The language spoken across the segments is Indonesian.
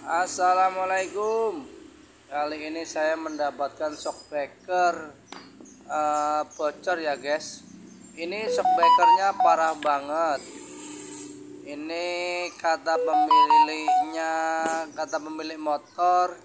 Assalamualaikum. Kali ini saya mendapatkan shockbreaker bocor ya guys. Ini shockbreakernya parah banget. Ini kata pemilik motor,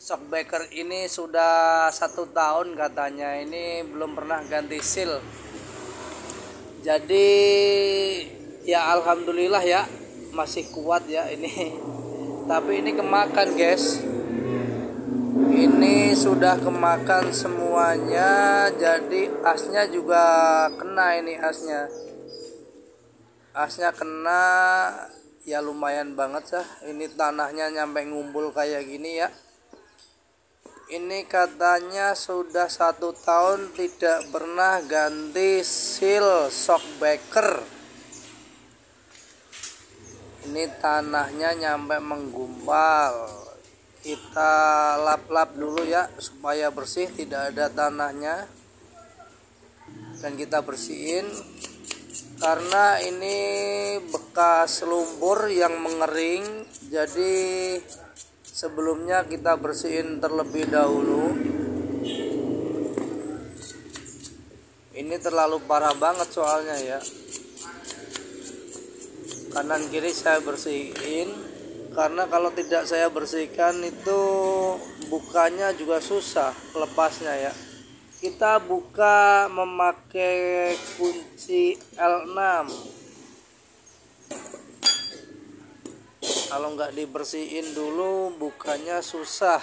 shockbreaker ini sudah 1 tahun katanya. Ini belum pernah ganti seal. Jadi ya alhamdulillah ya, masih kuat ya ini. Tapi ini kemakan guys, ini sudah kemakan semuanya. Jadi asnya juga kena, ini asnya kena ya, lumayan banget ya. Ini tanahnya nyampe ngumpul kayak gini ya. Ini katanya sudah 1 tahun tidak pernah ganti seal shockbreaker. Ini tanahnya nyampe menggumpal. Kita lap-lap dulu ya supaya bersih, tidak ada tanahnya. Dan kita bersihin karena ini bekas lumpur yang mengering. Jadi sebelumnya kita bersihin terlebih dahulu. Ini terlalu parah banget soalnya ya. Kanan kiri saya bersihin, karena kalau tidak saya bersihkan itu bukanya juga susah lepasnya ya. Kita buka memakai kunci L6. Kalau nggak dibersihin dulu bukanya susah.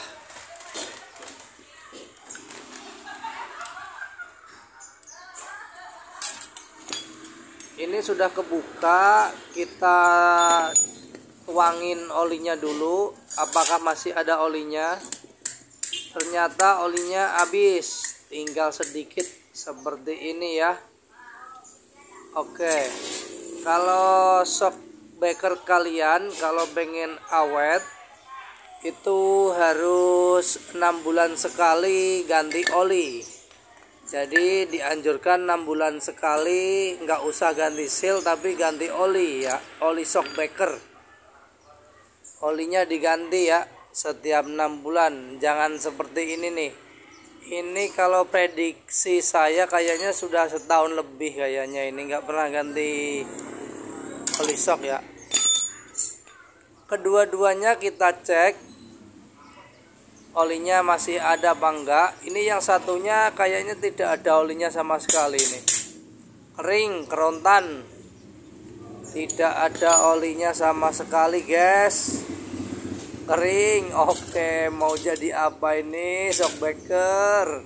Ini sudah kebuka, kita tuangin olinya dulu. Apakah masih ada olinya? Ternyata olinya habis, tinggal sedikit seperti ini ya. Oke, kalau shockbreaker kalian kalau pengen awet itu harus 6 bulan sekali ganti oli. Jadi dianjurkan 6 bulan sekali, nggak usah ganti seal tapi ganti oli ya, oli shockbreaker. Olinya diganti ya setiap 6 bulan, jangan seperti ini nih. Ini kalau prediksi saya kayaknya sudah 1 tahun lebih kayaknya ini nggak pernah ganti oli shock ya. Kedua-duanya kita cek olinya masih ada apa enggak. Ini yang satunya kayaknya tidak ada olinya sama sekali nih. Kering, kerontan. Tidak ada olinya sama sekali guys. Kering. Oke, mau jadi apa ini shockbreaker?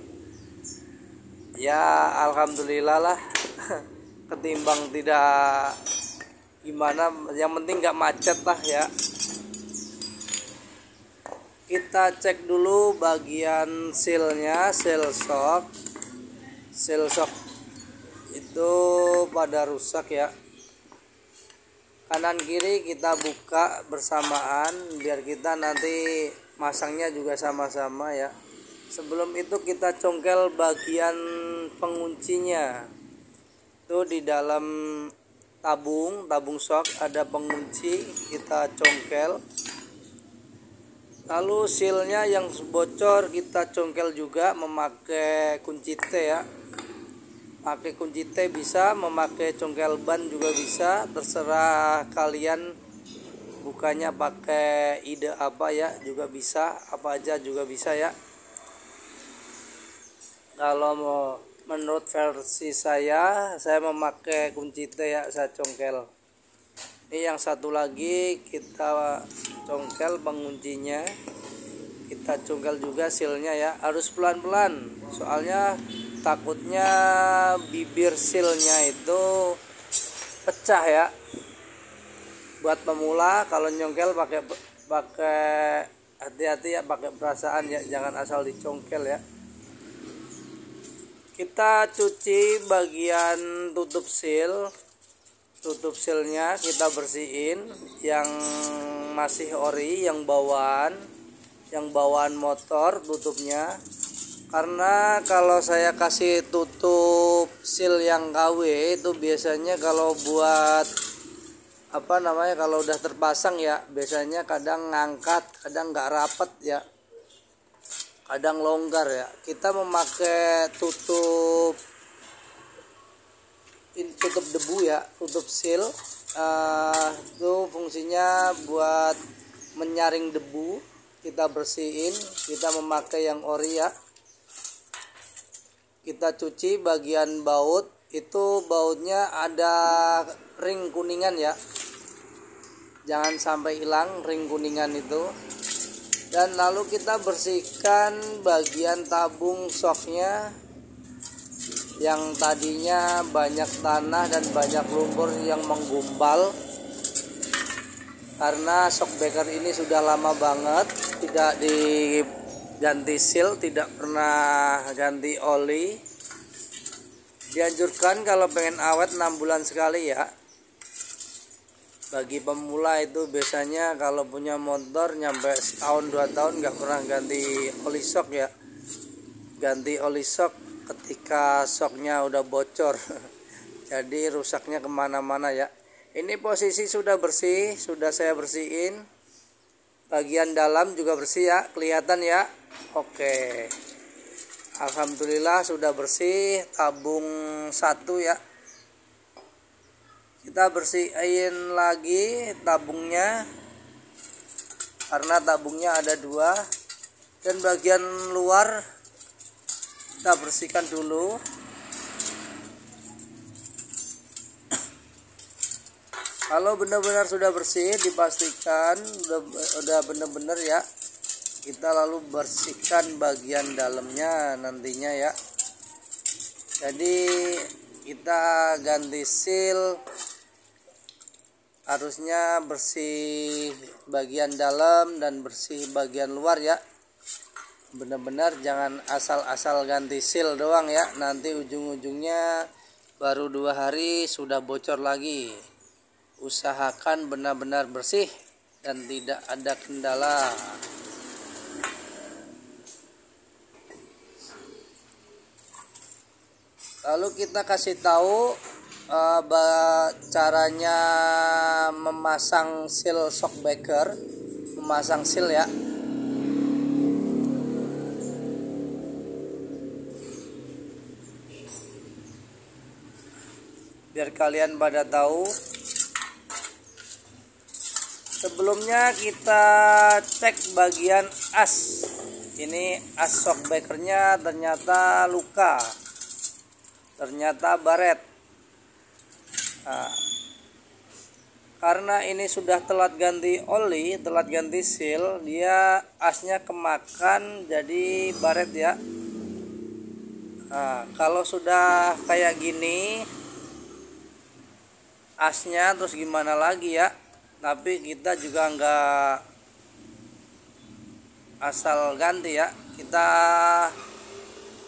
Ya alhamdulillah lah. Ketimbang tidak gimana, yang penting nggak macet lah ya. Kita cek dulu bagian sealnya, seal shock itu pada rusak ya. Kanan kiri kita buka bersamaan biar kita nanti masangnya juga sama-sama ya. Sebelum itu kita congkel bagian penguncinya. Itu di dalam tabung shock ada pengunci, kita congkel. Lalu sealnya yang bocor kita congkel juga memakai kunci T ya. Pakai kunci T bisa, memakai congkel ban juga bisa, terserah kalian bukanya pakai ide apa ya, juga bisa, apa aja juga bisa ya. Kalau mau menurut versi saya memakai kunci T ya, saya congkel. Ini yang satu lagi kita congkel penguncinya, kita congkel juga sealnya ya. Harus pelan-pelan soalnya takutnya bibir sealnya itu pecah ya. Buat pemula kalau nyongkel pakai hati-hati ya, pakai perasaan ya, jangan asal dicongkel ya. Kita cuci bagian tutup sealnya, kita bersihin yang masih ori, yang bawaan motor tutupnya. Karena kalau saya kasih tutup seal yang KW itu biasanya kalau buat apa namanya, kalau udah terpasang ya biasanya kadang ngangkat, kadang nggak rapet ya, kadang longgar ya. Kita memakai tutup debu ya, tutup seal, itu fungsinya buat menyaring debu. Kita bersihin, kita memakai yang ori ya. Kita cuci bagian baut, itu bautnya ada ring kuningan ya, jangan sampai hilang ring kuningan itu. Dan lalu kita bersihkan bagian tabung shocknya yang tadinya banyak tanah dan banyak lumpur yang menggumpal, karena shockbreaker ini sudah lama banget tidak diganti seal, tidak pernah ganti oli. Dianjurkan kalau pengen awet 6 bulan sekali ya. Bagi pemula itu biasanya kalau punya motor nyampe setahun 2 tahun nggak pernah ganti oli shock ya. Ganti oli shock ketika shocknya udah bocor jadi rusaknya kemana-mana ya. Ini posisi sudah bersih, sudah saya bersihin. Bagian dalam juga bersih ya, kelihatan ya. Oke, alhamdulillah sudah bersih. Tabung 1 ya, kita bersihin lagi tabungnya karena tabungnya ada 2. Dan bagian luar kita bersihkan dulu. Kalau benar-benar sudah bersih, dipastikan udah benar-benar ya, kita lalu bersihkan bagian dalamnya nantinya ya. Jadi kita ganti seal, harusnya bersih bagian dalam dan bersih bagian luar ya. Benar-benar jangan asal-asal ganti seal doang ya, nanti ujung-ujungnya baru 2 hari sudah bocor lagi. Usahakan benar-benar bersih dan tidak ada kendala. Lalu kita kasih tahu caranya memasang seal shockbreaker, memasang seal ya. Biar kalian pada tahu. Sebelumnya kita cek bagian as. Ini as shockbreakernya ternyata luka, ternyata baret. Nah, karena ini sudah telat ganti oli, telat ganti seal, dia asnya kemakan jadi baret ya. Nah, kalau sudah kayak gini asnya terus gimana lagi ya. Tapi kita juga nggak asal ganti ya, kita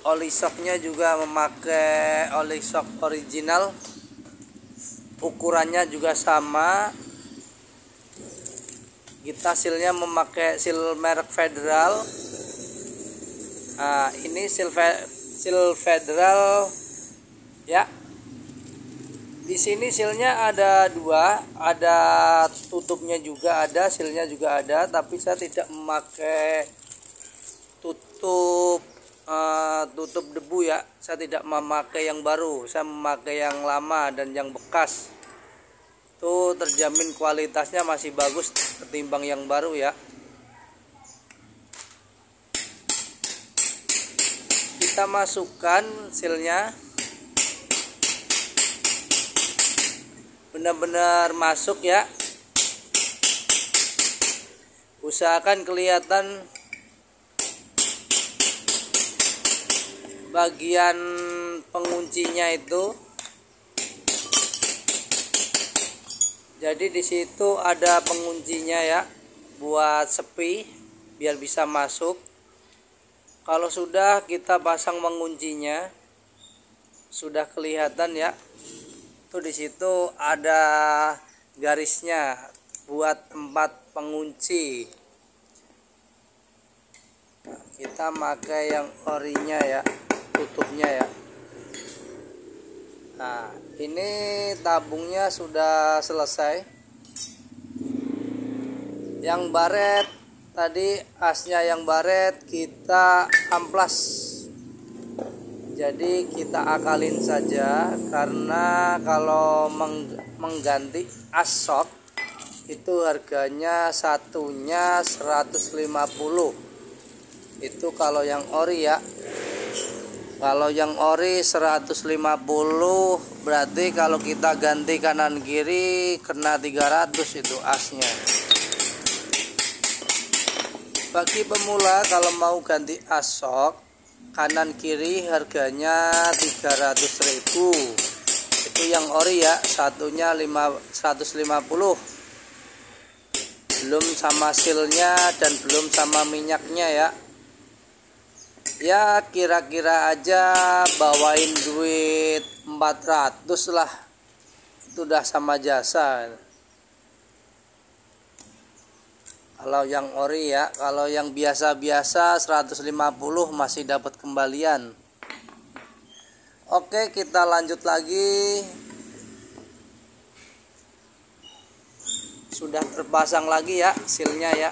oli shocknya juga memakai oli shock original, ukurannya juga sama. Kita sealnya memakai seal merek Federal. Nah, ini seal Federal ya. Di sini sealnya ada 2, ada tutupnya juga ada, sealnya juga ada, tapi saya tidak memakai tutup debu ya. Saya tidak memakai yang baru, saya memakai yang lama dan yang bekas. Itu terjamin kualitasnya masih bagus ketimbang yang baru ya. Kita masukkan sealnya, benar-benar masuk ya. Usahakan kelihatan bagian penguncinya itu. Jadi di situ ada penguncinya ya, buat sepi biar bisa masuk. Kalau sudah kita pasang menguncinya, sudah kelihatan ya. Tuh di situ ada garisnya buat tempat pengunci. Nah, kita pakai yang orinya ya, tutupnya ya. Nah, ini tabungnya sudah selesai. Yang baret tadi, asnya yang baret kita amplas, jadi kita akalin saja, karena kalau mengganti as sok itu harganya satunya 150. Itu kalau yang ori ya. Kalau yang ori 150, berarti kalau kita ganti kanan kiri kena 300 itu asnya. Bagi pemula kalau mau ganti as sok kanan kiri harganya 300.000. Itu yang ori ya, satunya 150. Belum sama silnya dan belum sama minyaknya ya. Ya kira-kira aja bawain duit 400 lah, itu udah sama jasa. Kalau yang ori ya, kalau yang biasa-biasa 150 masih dapat kembalian. Oke, kita lanjut lagi. Sudah terpasang lagi ya silnya ya.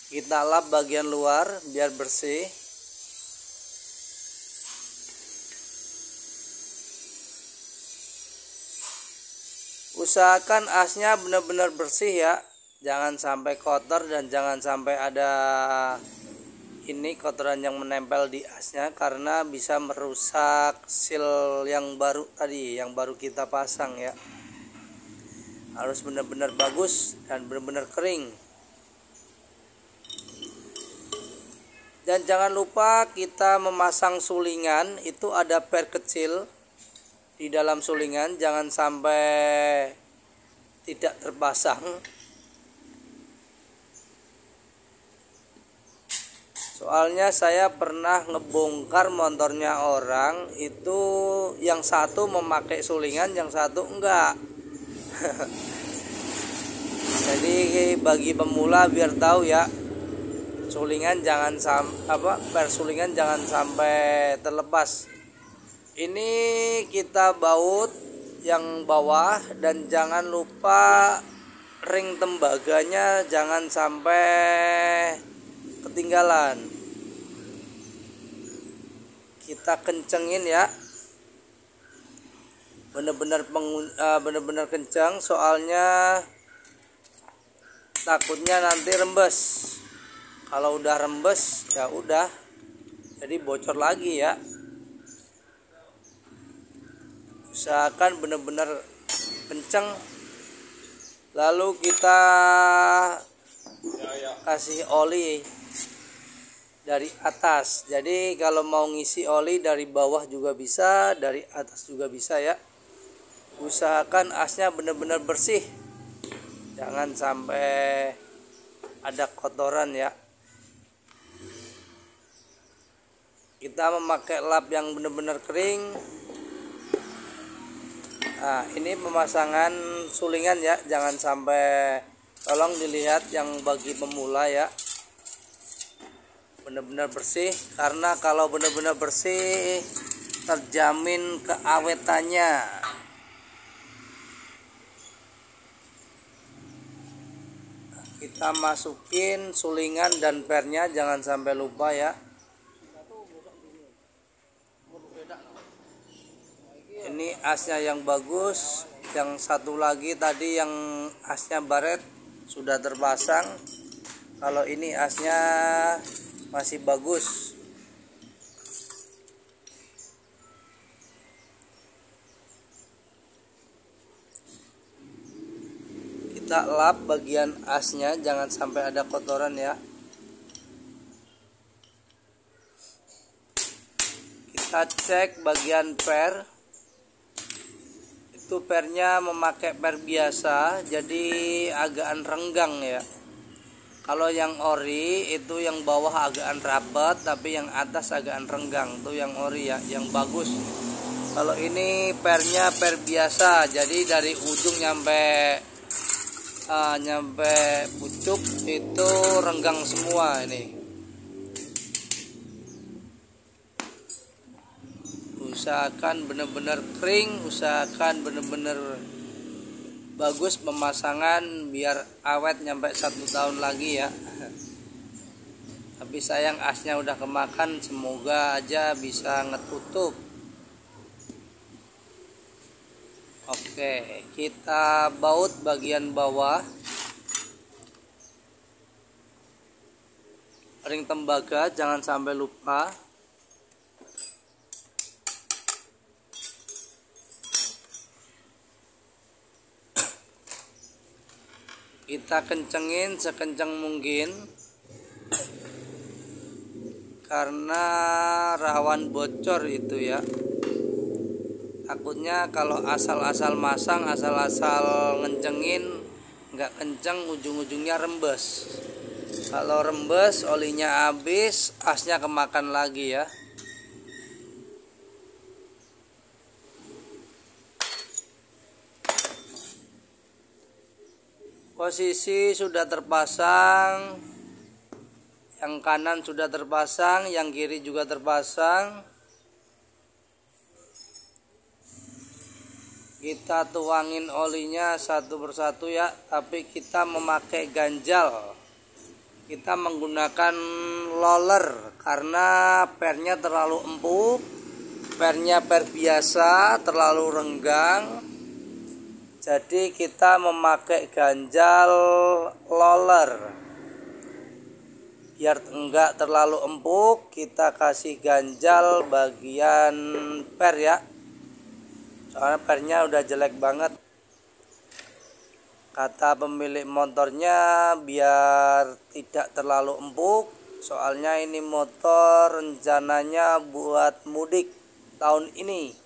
Kita lap bagian luar biar bersih. Usahakan asnya benar-benar bersih ya, jangan sampai kotor dan jangan sampai ada ini kotoran yang menempel di asnya, karena bisa merusak seal yang baru tadi, yang baru kita pasang ya. Harus benar-benar bagus dan benar-benar kering. Dan jangan lupa kita memasang sulingan, itu ada per kecil di dalam sulingan, jangan sampai tidak terpasang. Soalnya saya pernah ngebongkar motornya orang, itu yang satu memakai sulingan, yang satu enggak. Jadi bagi pemula biar tahu ya, sulingan jangan per sulingan jangan sampai terlepas. Ini kita baut yang bawah, dan jangan lupa ring tembaganya jangan sampai ketinggalan. Kita kencengin ya, bener-bener kencang, soalnya takutnya nanti rembes. Kalau udah rembes ya udah, jadi bocor lagi ya. Usahakan benar-benar kencang. Lalu kita kasih oli dari atas. Jadi kalau mau ngisi oli dari bawah juga bisa, dari atas juga bisa ya. Usahakan asnya benar-benar bersih, jangan sampai ada kotoran ya. Kita memakai lap yang benar-benar kering. Nah, ini pemasangan sulingan ya, jangan sampai, tolong dilihat yang bagi pemula ya, benar-benar bersih, karena kalau benar-benar bersih terjamin keawetannya. Kita masukin sulingan dan pernya, jangan sampai lupa ya. Ini asnya yang bagus, yang satu lagi tadi yang asnya baret sudah terpasang. Kalau ini asnya masih bagus. Kita lap bagian asnya, jangan sampai ada kotoran ya. Kita cek bagian per. Itu pernya memakai per biasa, jadi agaan renggang ya. Kalau yang ori itu yang bawah agaan rapat, tapi yang atas agaan renggang. Itu yang ori ya, yang bagus. Kalau ini pernya per biasa, jadi dari ujung nyampe pucuk itu renggang semua ini. usahakan benar-benar kering, usahakan benar-benar bagus pemasangan biar awet nyampe 1 tahun lagi ya. Tapi sayang asnya udah kemakan, semoga aja bisa ngetutup. Oke, kita baut bagian bawah ring tembaga, jangan sampai lupa. Kita kencengin sekencang mungkin karena rawan bocor itu ya. Takutnya kalau asal-asal masang, asal-asal ngencengin nggak kenceng, ujung-ujungnya rembes. Kalau rembes olinya habis, asnya kemakan lagi ya. Posisi sudah terpasang, yang kanan sudah terpasang, yang kiri juga terpasang. Kita tuangin olinya satu persatu ya, tapi kita memakai ganjal. Kita menggunakan roller karena pernya terlalu empuk, pernya per biasa terlalu renggang. Jadi kita memakai ganjal roller. Biar enggak terlalu empuk, kita kasih ganjal bagian per ya. Soalnya pernya udah jelek banget. Kata pemilik motornya biar tidak terlalu empuk. Soalnya ini motor rencananya buat mudik tahun ini.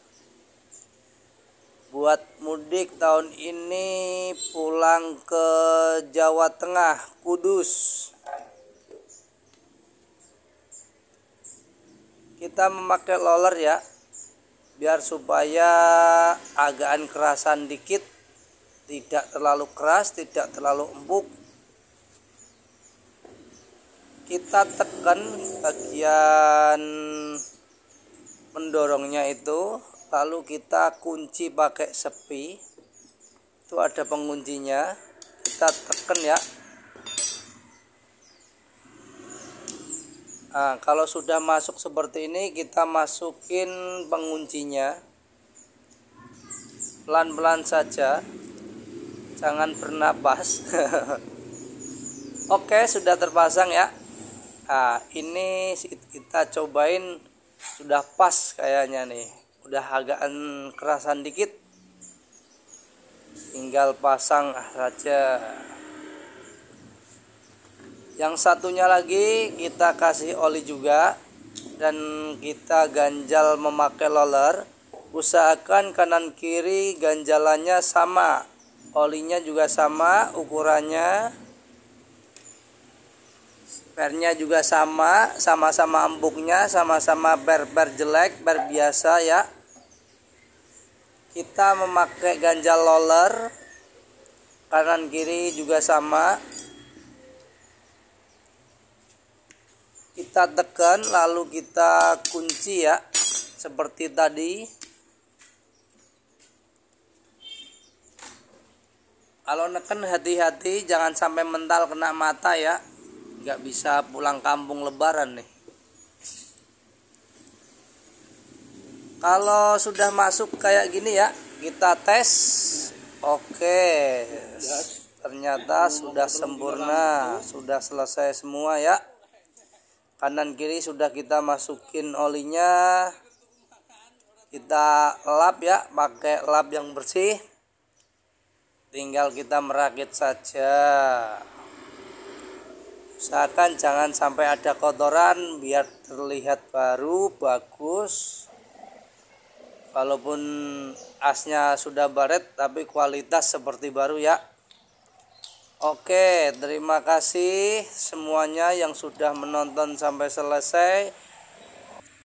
Buat mudik tahun ini pulang ke Jawa Tengah, Kudus. Kita memakai roller ya, biar supaya agakan kerasan dikit, tidak terlalu keras, tidak terlalu empuk. Kita tekan bagian mendorongnya itu, lalu kita kunci pakai sepi. Itu ada penguncinya, kita tekan ya. Nah, kalau sudah masuk seperti ini, kita masukin penguncinya pelan-pelan saja, jangan bernapas. Oke, sudah terpasang ya. Nah, ini kita cobain, sudah pas kayaknya nih, udah agak kerasan dikit, tinggal pasang saja. Yang satunya lagi kita kasih oli juga, dan kita ganjal memakai roller. Usahakan kanan kiri ganjalannya sama, olinya juga sama ukurannya, pernya juga sama, sama-sama empuknya, sama-sama per jelek, per biasa ya. Kita memakai ganjal roller, kanan kiri juga sama. Kita tekan lalu kita kunci ya, seperti tadi. Kalau neken hati-hati, jangan sampai mental kena mata ya, nggak bisa pulang kampung lebaran nih. Kalau sudah masuk kayak gini ya, kita tes. Oke, ternyata sudah sempurna, sudah selesai semua ya. Kanan kiri sudah kita masukin olinya, kita lap ya, pakai lap yang bersih. Tinggal kita merakit saja. Usahakan jangan sampai ada kotoran biar terlihat baru, bagus. Walaupun asnya sudah baret, tapi kualitas seperti baru ya. Oke, terima kasih semuanya yang sudah menonton sampai selesai.